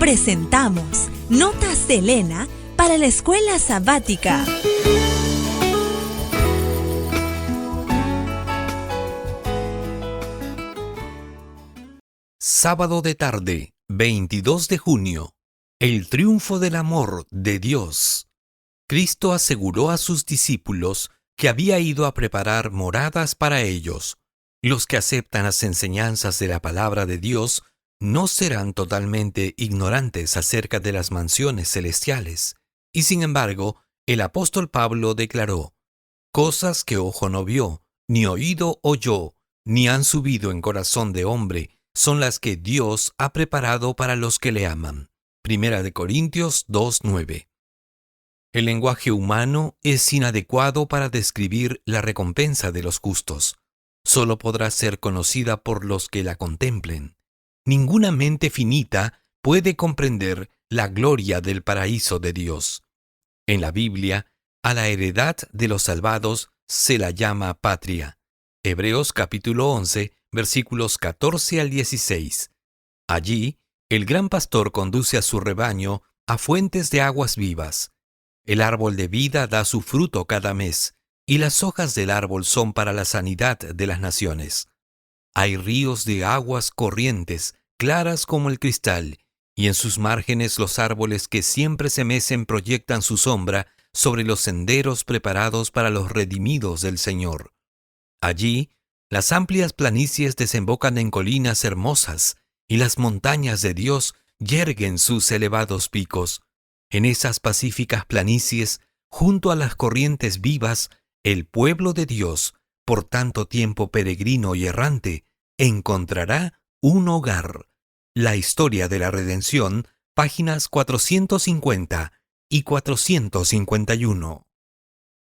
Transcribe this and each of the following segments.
presentamos Notas de Elena para la escuela sabática. Sábado de tarde, 22 de junio. El triunfo del amor de Dios. Cristo aseguró a sus discípulos que había ido a preparar moradas para ellos. Los que aceptan las enseñanzas de la palabra de Dios no serán totalmente ignorantes acerca de las mansiones celestiales. Y sin embargo, el apóstol Pablo declaró: cosas que ojo no vio, ni oído oyó, ni han subido en corazón de hombre, son las que Dios ha preparado para los que le aman. Primera de Corintios 2:9. El lenguaje humano es inadecuado para describir la recompensa de los justos. Solo podrá ser conocida por los que la contemplen. Ninguna mente finita puede comprender la gloria del paraíso de Dios. En la Biblia, a la heredad de los salvados se la llama patria. Hebreos capítulo 11, versículos 14 al 16. Allí, el gran pastor conduce a su rebaño a fuentes de aguas vivas. El árbol de vida da su fruto cada mes, y las hojas del árbol son para la sanidad de las naciones. Hay ríos de aguas corrientes, claras como el cristal, y en sus márgenes los árboles que siempre se mecen proyectan su sombra sobre los senderos preparados para los redimidos del Señor. Allí, las amplias planicies desembocan en colinas hermosas, y las montañas de Dios yerguen sus elevados picos. En esas pacíficas planicies, junto a las corrientes vivas, el pueblo de Dios, por tanto tiempo peregrino y errante, encontrará un hogar. La historia de la redención, páginas 450 y 451.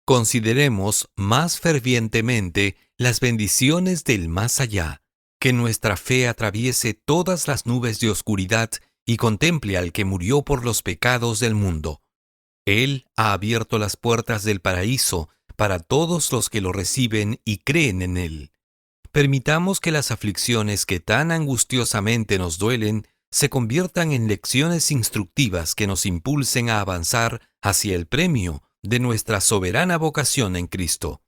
Consideremos más fervientemente las bendiciones del más allá, que nuestra fe atraviese todas las nubes de oscuridad y contemple al que murió por los pecados del mundo. Él ha abierto las puertas del paraíso para todos los que lo reciben y creen en Él. Permitamos que las aflicciones que tan angustiosamente nos duelen se conviertan en lecciones instructivas que nos impulsen a avanzar hacia el premio de nuestra soberana vocación en Cristo.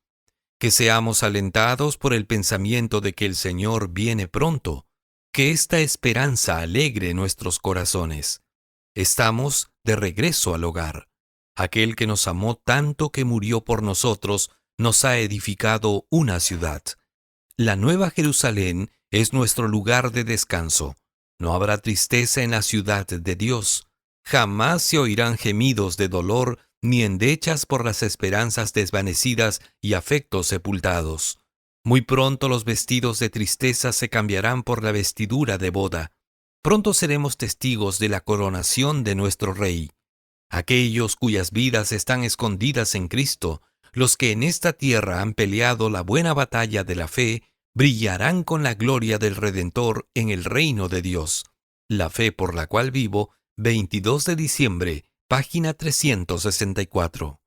Que seamos alentados por el pensamiento de que el Señor viene pronto, que esta esperanza alegre nuestros corazones. Estamos de regreso al hogar. Aquel que nos amó tanto que murió por nosotros, nos ha edificado una ciudad. La Nueva Jerusalén es nuestro lugar de descanso. No habrá tristeza en la ciudad de Dios. Jamás se oirán gemidos de dolor, ni endechas por las esperanzas desvanecidas y afectos sepultados. Muy pronto los vestidos de tristeza se cambiarán por la vestidura de boda. Pronto seremos testigos de la coronación de nuestro Rey. Aquellos cuyas vidas están escondidas en Cristo, los que en esta tierra han peleado la buena batalla de la fe, brillarán con la gloria del Redentor en el reino de Dios. La fe por la cual vivo, 22 de diciembre, página 364.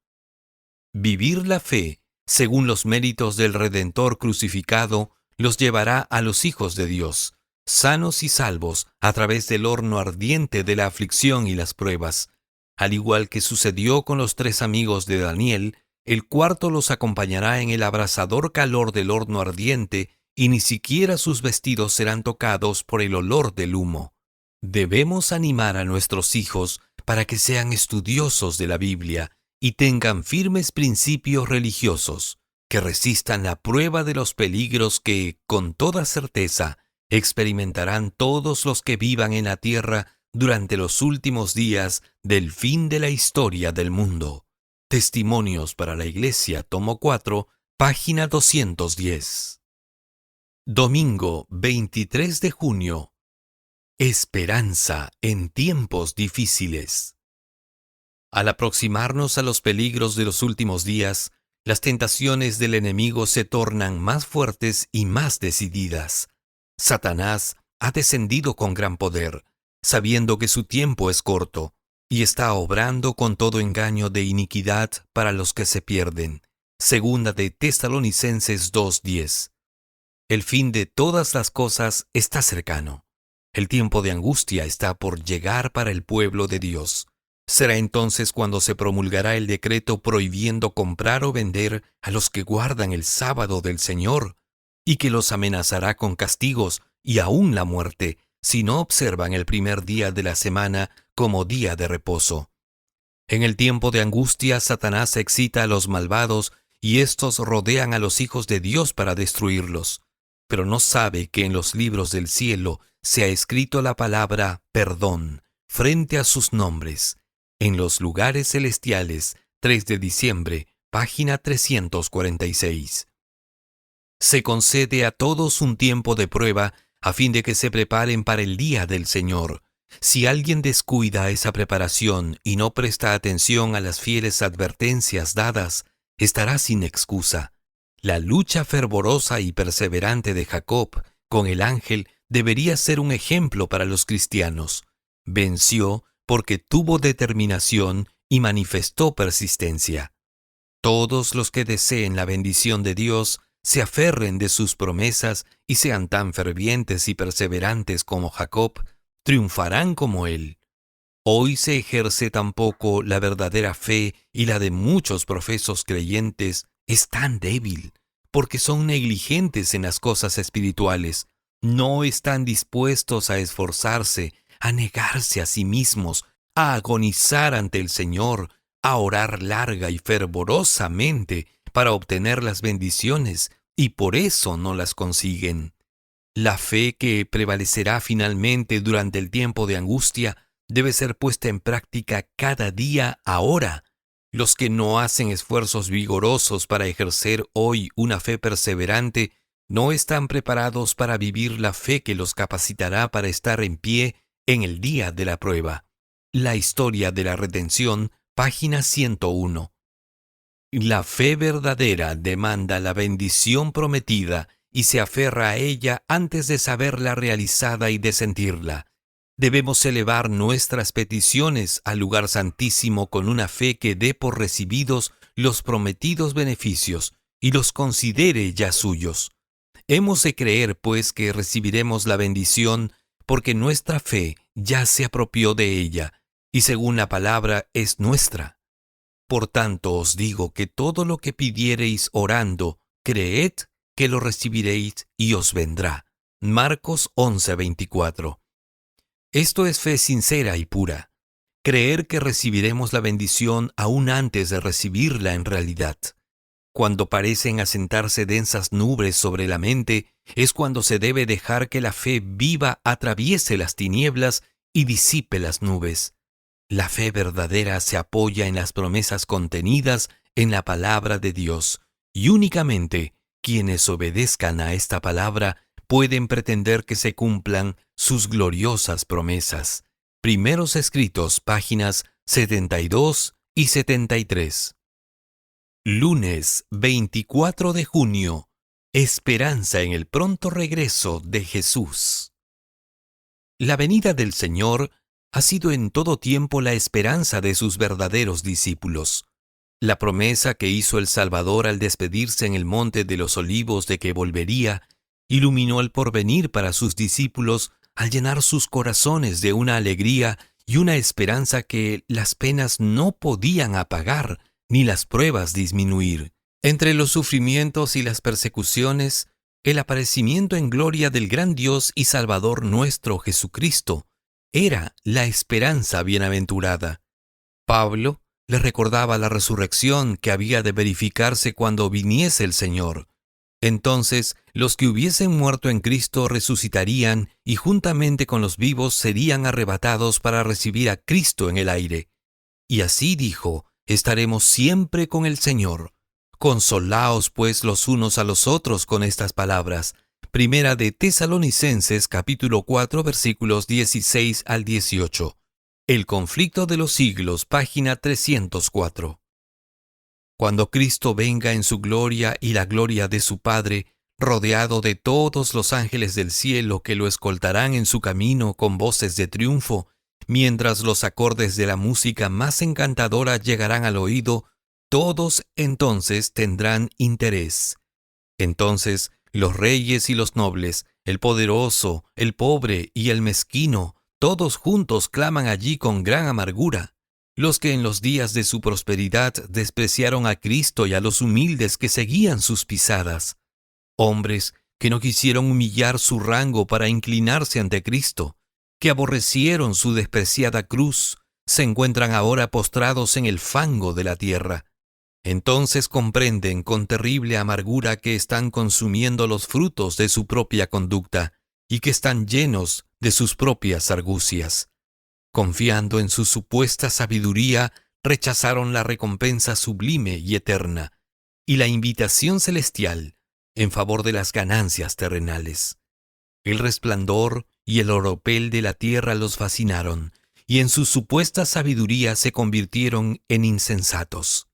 Vivir la fe, según los méritos del Redentor crucificado, los llevará a los hijos de Dios, sanos y salvos a través del horno ardiente de la aflicción y las pruebas. Al igual que sucedió con los 3 amigos de Daniel, el cuarto los acompañará en el abrasador calor del horno ardiente y ni siquiera sus vestidos serán tocados por el olor del humo. Debemos animar a nuestros hijos para que sean estudiosos de la Biblia y tengan firmes principios religiosos, que resistan la prueba de los peligros que, con toda certeza, experimentarán todos los que vivan en la tierra durante los últimos días del fin de la historia del mundo. Testimonios para la Iglesia, tomo 4, página 210. Domingo 23 de junio. Esperanza en tiempos difíciles. Al aproximarnos a los peligros de los últimos días, las tentaciones del enemigo se tornan más fuertes y más decididas. Satanás ha descendido con gran poder, sabiendo que su tiempo es corto, y está obrando con todo engaño de iniquidad para los que se pierden. Segunda de Tesalonicenses 2:10. El fin de todas las cosas está cercano. El tiempo de angustia está por llegar para el pueblo de Dios. Será entonces cuando se promulgará el decreto prohibiendo comprar o vender a los que guardan el sábado del Señor, y que los amenazará con castigos y aún la muerte si no observan el primer día de la semana como día de reposo. En el tiempo de angustia, Satanás excita a los malvados y éstos rodean a los hijos de Dios para destruirlos. Pero no sabe que en los libros del cielo se ha escrito la palabra perdón frente a sus nombres. En los lugares celestiales, 3 de diciembre, página 346. Se concede a todos un tiempo de prueba a fin de que se preparen para el día del Señor. Si alguien descuida esa preparación y no presta atención a las fieles advertencias dadas, estará sin excusa. La lucha fervorosa y perseverante de Jacob con el ángel debería ser un ejemplo para los cristianos. Venció porque tuvo determinación y manifestó persistencia. Todos los que deseen la bendición de Dios se aferren de sus promesas y sean tan fervientes y perseverantes como Jacob, triunfarán como él. Hoy se ejerce tampoco la verdadera fe y la de muchos profesos creyentes es tan débil, porque son negligentes en las cosas espirituales, no están dispuestos a esforzarse, a negarse a sí mismos, a agonizar ante el Señor, a orar larga y fervorosamente para obtener las bendiciones, y por eso no las consiguen. La fe que prevalecerá finalmente durante el tiempo de angustia debe ser puesta en práctica cada día ahora. Los que no hacen esfuerzos vigorosos para ejercer hoy una fe perseverante no están preparados para vivir la fe que los capacitará para estar en pie en el día de la prueba. La historia de la redención, página 101. La fe verdadera demanda la bendición prometida y se aferra a ella antes de saberla realizada y de sentirla. Debemos elevar nuestras peticiones al lugar santísimo con una fe que dé por recibidos los prometidos beneficios y los considere ya suyos. Hemos de creer, pues, que recibiremos la bendición porque nuestra fe ya se apropió de ella y según la palabra es nuestra. Por tanto os digo que todo lo que pidiereis orando, creed que lo recibiréis y os vendrá. Marcos 11:24. Esto es fe sincera y pura. Creer que recibiremos la bendición aún antes de recibirla en realidad. Cuando parecen asentarse densas nubes sobre la mente, es cuando se debe dejar que la fe viva atraviese las tinieblas y disipe las nubes. La fe verdadera se apoya en las promesas contenidas en la palabra de Dios, y únicamente quienes obedezcan a esta palabra pueden pretender que se cumplan sus gloriosas promesas. Primeros Escritos, páginas 72 y 73. Lunes 24 de junio. Esperanza en el pronto regreso de Jesús. La venida del Señor ha sido en todo tiempo la esperanza de sus verdaderos discípulos. La promesa que hizo el Salvador al despedirse en el Monte de los Olivos de que volvería, iluminó el porvenir para sus discípulos al llenar sus corazones de una alegría y una esperanza que las penas no podían apagar ni las pruebas disminuir. Entre los sufrimientos y las persecuciones, el aparecimiento en gloria del gran Dios y Salvador nuestro Jesucristo era la esperanza bienaventurada. Pablo le recordaba la resurrección que había de verificarse cuando viniese el Señor. Entonces, los que hubiesen muerto en Cristo resucitarían y juntamente con los vivos serían arrebatados para recibir a Cristo en el aire. Y así dijo, estaremos siempre con el Señor. Consolaos pues los unos a los otros con estas palabras. Primera de Tesalonicenses capítulo 4 versículos 16 al 18. El conflicto de los siglos, página 304. Cuando Cristo venga en su gloria y la gloria de su Padre, rodeado de todos los ángeles del cielo que lo escoltarán en su camino con voces de triunfo, mientras los acordes de la música más encantadora llegarán al oído, todos entonces tendrán interés. Entonces los reyes y los nobles, El poderoso, el pobre y el mezquino, todos juntos claman allí con gran amargura. Los que en los días de su prosperidad despreciaron a Cristo y a los humildes que seguían sus pisadas. Hombres que no quisieron humillar su rango para inclinarse ante Cristo, que aborrecieron su despreciada cruz, se encuentran ahora postrados en el fango de la tierra. Entonces comprenden con terrible amargura que están consumiendo los frutos de su propia conducta y que están llenos de sus propias argucias. Confiando en su supuesta sabiduría, rechazaron la recompensa sublime y eterna y la invitación celestial en favor de las ganancias terrenales. El resplandor y el oropel de la tierra los fascinaron y en su supuesta sabiduría se convirtieron en insensatos.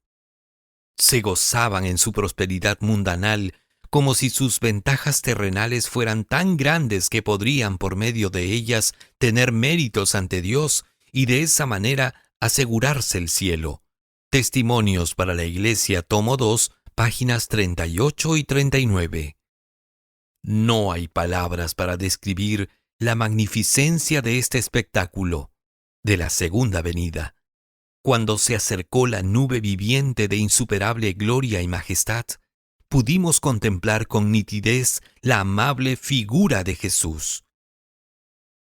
Se gozaban en su prosperidad mundanal como si sus ventajas terrenales fueran tan grandes que podrían por medio de ellas tener méritos ante Dios y de esa manera asegurarse el cielo. Testimonios para la Iglesia, tomo 2, páginas 38 y 39. No hay palabras para describir la magnificencia de este espectáculo, de la segunda venida. Cuando se acercó la nube viviente de insuperable gloria y majestad, pudimos contemplar con nitidez la amable figura de Jesús.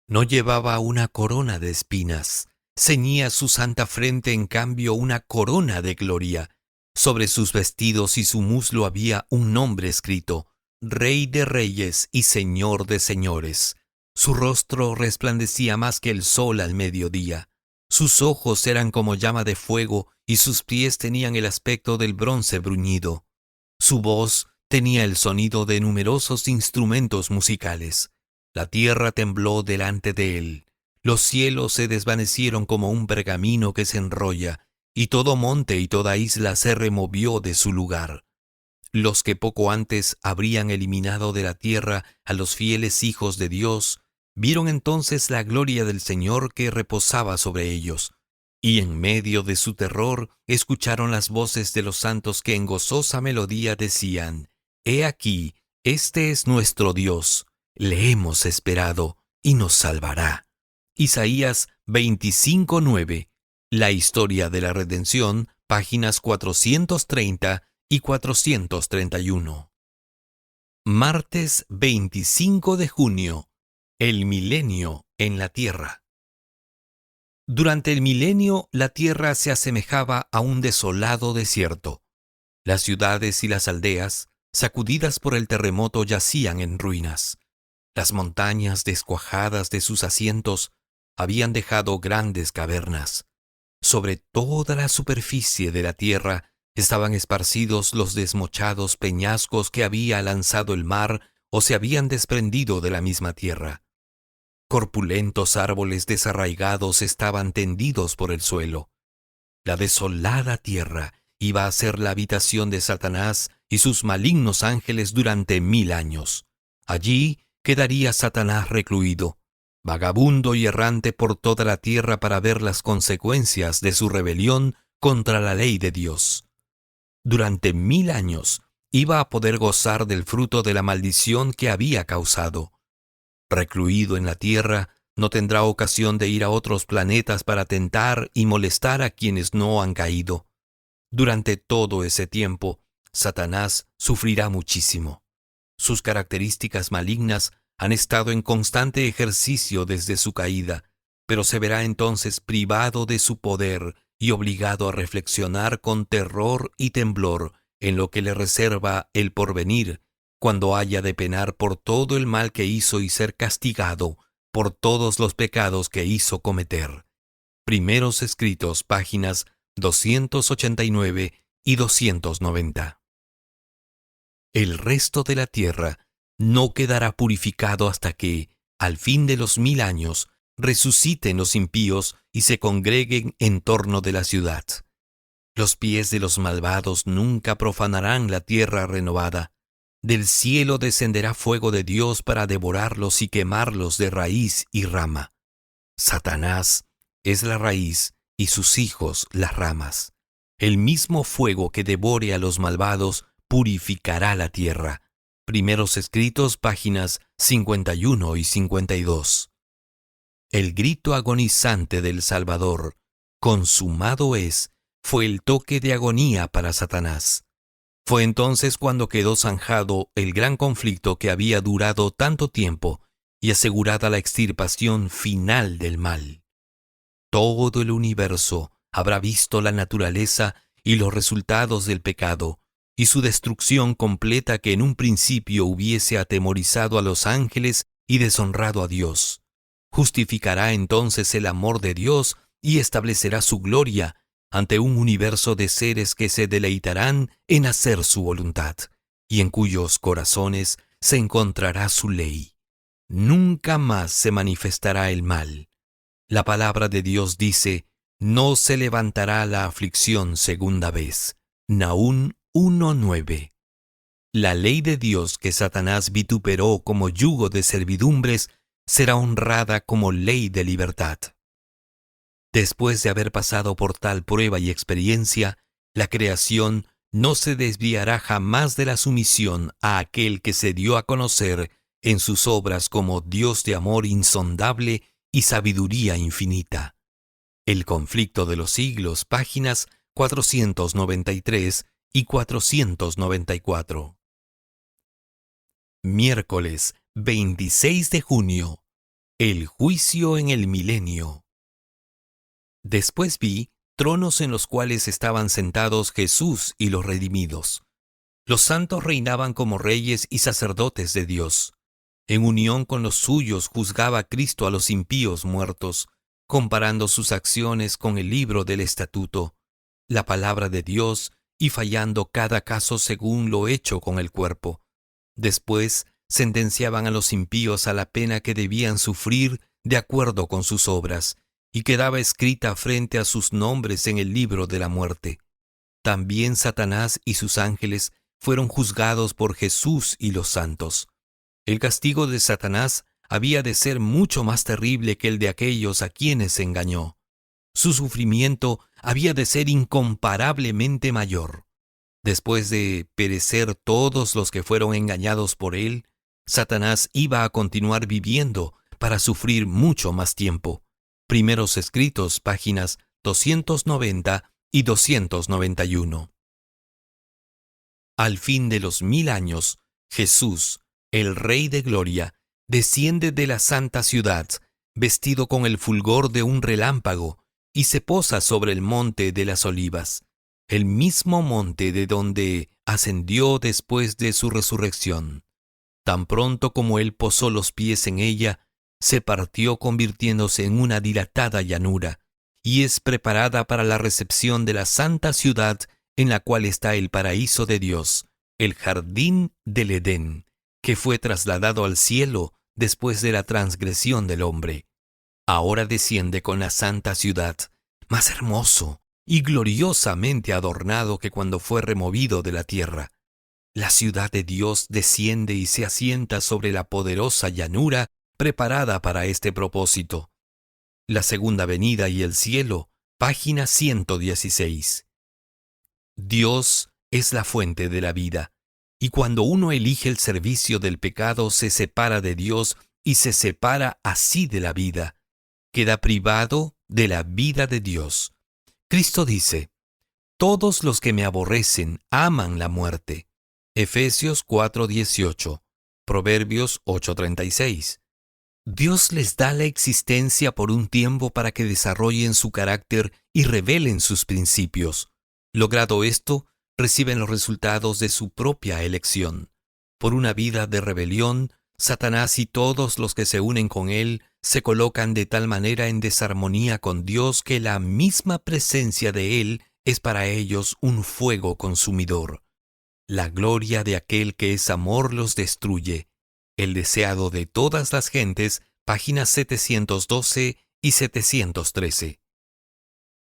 No llevaba una corona de espinas, ceñía su santa frente en cambio una corona de gloria. Sobre sus vestidos y su muslo había un nombre escrito, Rey de Reyes y Señor de Señores. Su rostro resplandecía más que el sol al mediodía. Sus ojos eran como llama de fuego y sus pies tenían el aspecto del bronce bruñido. Su voz tenía el sonido de numerosos instrumentos musicales. La tierra tembló delante de él. Los cielos se desvanecieron como un pergamino que se enrolla, y todo monte y toda isla se removió de su lugar. Los que poco antes habrían eliminado de la tierra a los fieles hijos de Dios, vieron entonces la gloria del Señor que reposaba sobre ellos, y en medio de su terror escucharon las voces de los santos que en gozosa melodía decían, «He aquí, este es nuestro Dios, le hemos esperado y nos salvará». Isaías 25:9, La historia de la redención, páginas 430 y 431. Martes 25 de junio. El milenio en la tierra. Durante el milenio, la tierra se asemejaba a un desolado desierto. Las ciudades y las aldeas, sacudidas por el terremoto, yacían en ruinas. Las montañas, descuajadas de sus asientos, habían dejado grandes cavernas. Sobre toda la superficie de la tierra estaban esparcidos los desmochados peñascos que había lanzado el mar o se habían desprendido de la misma tierra. Corpulentos árboles desarraigados estaban tendidos por el suelo. La desolada tierra iba a ser la habitación de Satanás y sus malignos ángeles durante 1000 años. Allí quedaría Satanás recluido, vagabundo y errante por toda la tierra para ver las consecuencias de su rebelión contra la ley de Dios. Durante 1000 años iba a poder gozar del fruto de la maldición que había causado. Recluido en la tierra, no tendrá ocasión de ir a otros planetas para tentar y molestar a quienes no han caído. Durante todo ese tiempo, Satanás sufrirá muchísimo. Sus características malignas han estado en constante ejercicio desde su caída, pero se verá entonces privado de su poder y obligado a reflexionar con terror y temblor en lo que le reserva el porvenir, cuando haya de penar por todo el mal que hizo y ser castigado por todos los pecados que hizo cometer. Primeros Escritos, páginas 289 y 290. El resto de la tierra no quedará purificado hasta que, al fin de los 1000 años, resuciten los impíos y se congreguen en torno de la ciudad. Los pies de los malvados nunca profanarán la tierra renovada. Del cielo descenderá fuego de Dios para devorarlos y quemarlos de raíz y rama. Satanás es la raíz y sus hijos las ramas. El mismo fuego que devore a los malvados purificará la tierra. Primeros Escritos, páginas 51 y 52. El grito agonizante del Salvador, consumado es, fue el toque de agonía para Satanás. Fue entonces cuando quedó zanjado el gran conflicto que había durado tanto tiempo y asegurada la extirpación final del mal. Todo el universo habrá visto la naturaleza y los resultados del pecado, y su destrucción completa que en un principio hubiese atemorizado a los ángeles y deshonrado a Dios. Justificará entonces el amor de Dios y establecerá su gloria ante un universo de seres que se deleitarán en hacer su voluntad, y en cuyos corazones se encontrará su ley. Nunca más se manifestará el mal. La palabra de Dios dice, no se levantará la aflicción segunda vez. Nahum 1:9. La ley de Dios que Satanás vituperó como yugo de servidumbres será honrada como ley de libertad. Después de haber pasado por tal prueba y experiencia, la creación no se desviará jamás de la sumisión a aquel que se dio a conocer en sus obras como Dios de amor insondable y sabiduría infinita. El conflicto de los siglos, páginas 493 y 494. Miércoles 26 de junio. El juicio en el milenio. Después vi tronos en los cuales estaban sentados Jesús y los redimidos. Los santos reinaban como reyes y sacerdotes de Dios. En unión con los suyos juzgaba Cristo a los impíos muertos, comparando sus acciones con el libro del estatuto, la palabra de Dios, y fallando cada caso según lo hecho con el cuerpo. Después sentenciaban a los impíos a la pena que debían sufrir de acuerdo con sus obras, y quedaba escrita frente a sus nombres en el libro de la muerte. También Satanás y sus ángeles fueron juzgados por Jesús y los santos. El castigo de Satanás había de ser mucho más terrible que el de aquellos a quienes engañó. Su sufrimiento había de ser incomparablemente mayor. Después de perecer todos los que fueron engañados por él, Satanás iba a continuar viviendo para sufrir mucho más tiempo. Primeros Escritos, páginas 290 y 291. Al fin de los 1000 años, Jesús, el Rey de Gloria, desciende de la santa ciudad, vestido con el fulgor de un relámpago, y se posa sobre el monte de las Olivas, el mismo monte de donde ascendió después de su resurrección. Tan pronto como él posó los pies en ella, se partió convirtiéndose en una dilatada llanura, y es preparada para la recepción de la santa ciudad en la cual está el paraíso de Dios, el jardín del Edén, que fue trasladado al cielo después de la transgresión del hombre. Ahora desciende con la santa ciudad, más hermoso y gloriosamente adornado que cuando fue removido de la tierra. La ciudad de Dios desciende y se asienta sobre la poderosa llanura preparada para este propósito. La segunda venida y el cielo, página 116. Dios es la fuente de la vida, y cuando uno elige el servicio del pecado se separa de Dios y se separa así de la vida. Queda privado de la vida de Dios. Cristo dice, todos los que me aborrecen aman la muerte. Efesios 4:18, Proverbios 8:36. Dios les da la existencia por un tiempo para que desarrollen su carácter y revelen sus principios. Logrado esto, reciben los resultados de su propia elección. Por una vida de rebelión, Satanás y todos los que se unen con él se colocan de tal manera en desarmonía con Dios que la misma presencia de él es para ellos un fuego consumidor. La gloria de aquel que es amor los destruye. El deseado de todas las gentes, páginas 712 y 713.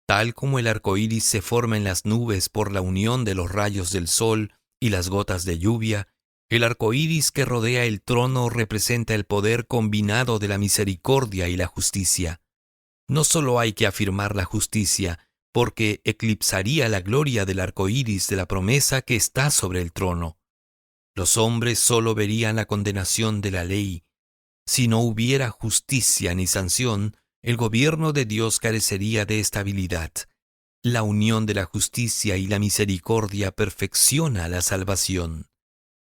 Tal como el arco iris se forma en las nubes por la unión de los rayos del sol y las gotas de lluvia, el arco iris que rodea el trono representa el poder combinado de la misericordia y la justicia. No solo hay que afirmar la justicia, porque eclipsaría la gloria del arco iris de la promesa que está sobre el trono. Los hombres solo verían la condenación de la ley. Si no hubiera justicia ni sanción, el gobierno de Dios carecería de estabilidad. La unión de la justicia y la misericordia perfecciona la salvación.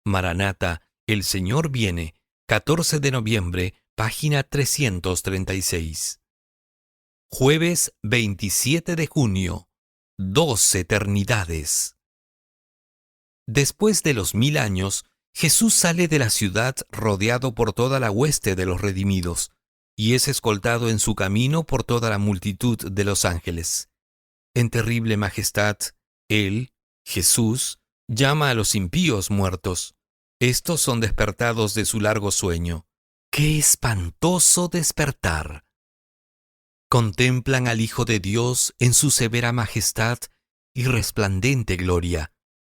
Maranata, el Señor viene, 14 de noviembre, página 336. Jueves 27 de junio. 2 eternidades. Después de los 1000 años, Jesús sale de la ciudad rodeado por toda la hueste de los redimidos, y es escoltado en su camino por toda la multitud de los ángeles. En terrible majestad, Él, Jesús, llama a los impíos muertos. Estos son despertados de su largo sueño. ¡Qué espantoso despertar! Contemplan al Hijo de Dios en su severa majestad y resplandente gloria.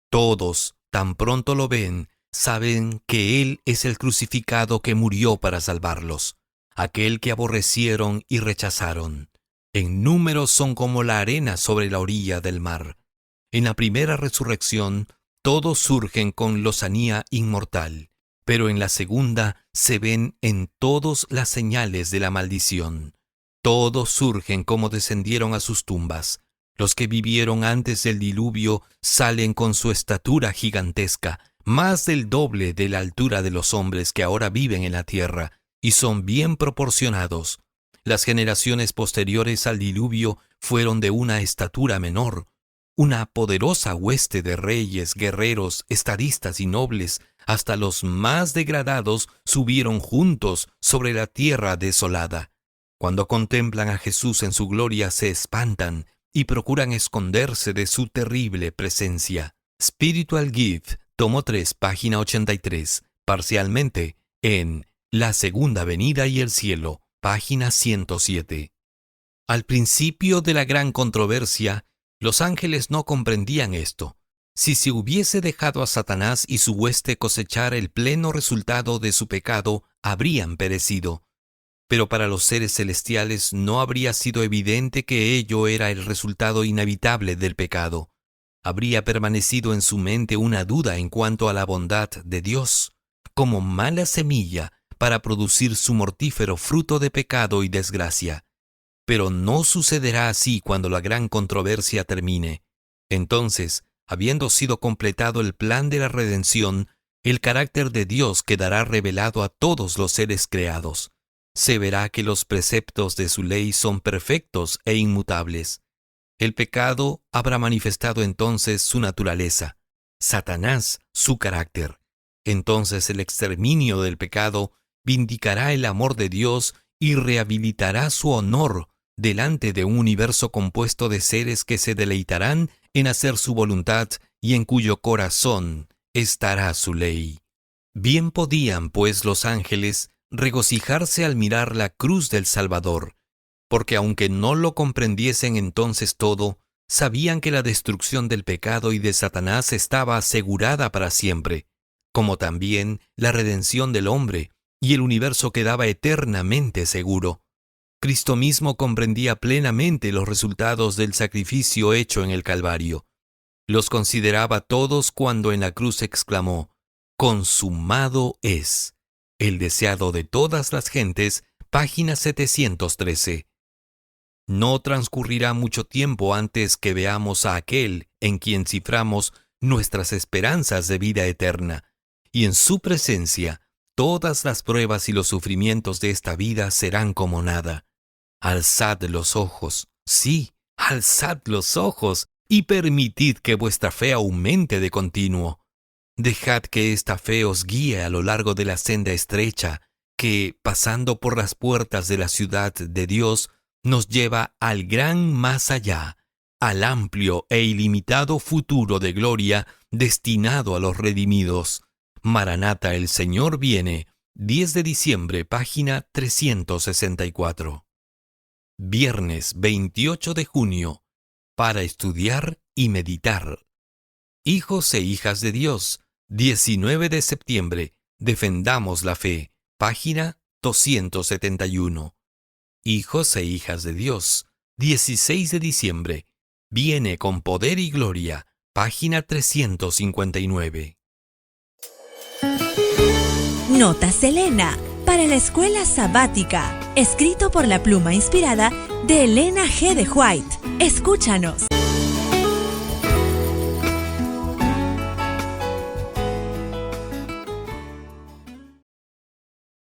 Todos, tan pronto lo ven, saben que Él es el crucificado que murió para salvarlos, aquel que aborrecieron y rechazaron. En número son como la arena sobre la orilla del mar. En la primera resurrección, todos surgen con lozanía inmortal, pero en la segunda se ven en todos las señales de la maldición. Todos surgen como descendieron a sus tumbas. Los que vivieron antes del diluvio salen con su estatura gigantesca, más del doble de la altura de los hombres que ahora viven en la tierra, y son bien proporcionados. Las generaciones posteriores al diluvio fueron de una estatura menor. Una poderosa hueste de reyes, guerreros, estadistas y nobles, hasta los más degradados, subieron juntos sobre la tierra desolada. Cuando contemplan a Jesús en su gloria, se espantan y procuran esconderse de su terrible presencia. Spiritual Gift, tomo 3, página 83, parcialmente en La Segunda Venida y el Cielo, página 107. Al principio de la gran controversia, los ángeles no comprendían esto. Si se hubiese dejado a Satanás y su hueste cosechar el pleno resultado de su pecado, habrían perecido. Pero para los seres celestiales no habría sido evidente que ello era el resultado inevitable del pecado. Habría permanecido en su mente una duda en cuanto a la bondad de Dios, como mala semilla para producir su mortífero fruto de pecado y desgracia. Pero no sucederá así cuando la gran controversia termine. Entonces, habiendo sido completado el plan de la redención, el carácter de Dios quedará revelado a todos los seres creados. Se verá que los preceptos de su ley son perfectos e inmutables. El pecado habrá manifestado entonces su naturaleza, Satanás su carácter. Entonces el exterminio del pecado vindicará el amor de Dios y rehabilitará su honor delante de un universo compuesto de seres que se deleitarán en hacer su voluntad y en cuyo corazón estará su ley. Bien podían, pues, los ángeles regocijarse al mirar la cruz del Salvador, porque aunque no lo comprendiesen entonces todo, sabían que la destrucción del pecado y de Satanás estaba asegurada para siempre, como también la redención del hombre, y el universo quedaba eternamente seguro. Cristo mismo comprendía plenamente los resultados del sacrificio hecho en el Calvario. Los consideraba todos cuando en la cruz exclamó: «Consumado es». El deseado de todas las gentes, página 713. No transcurrirá mucho tiempo antes que veamos a aquel en quien ciframos nuestras esperanzas de vida eterna, y en su presencia todas las pruebas y los sufrimientos de esta vida serán como nada. Alzad los ojos, sí, alzad los ojos, y permitid que vuestra fe aumente de continuo. Dejad que esta fe os guíe a lo largo de la senda estrecha, que, pasando por las puertas de la ciudad de Dios, nos lleva al gran más allá, al amplio e ilimitado futuro de gloria destinado a los redimidos. Maranata, el Señor viene, 10 de diciembre, página 364. Viernes 28 de junio, para estudiar y meditar. Hijos e hijas de Dios, 19 de septiembre, defendamos la fe, página 271. Hijos e hijas de Dios, 16 de diciembre, viene con poder y gloria, página 359. Notas de Elena para la escuela sabática, escrito por la pluma inspirada de Elena G. de White. Escúchanos.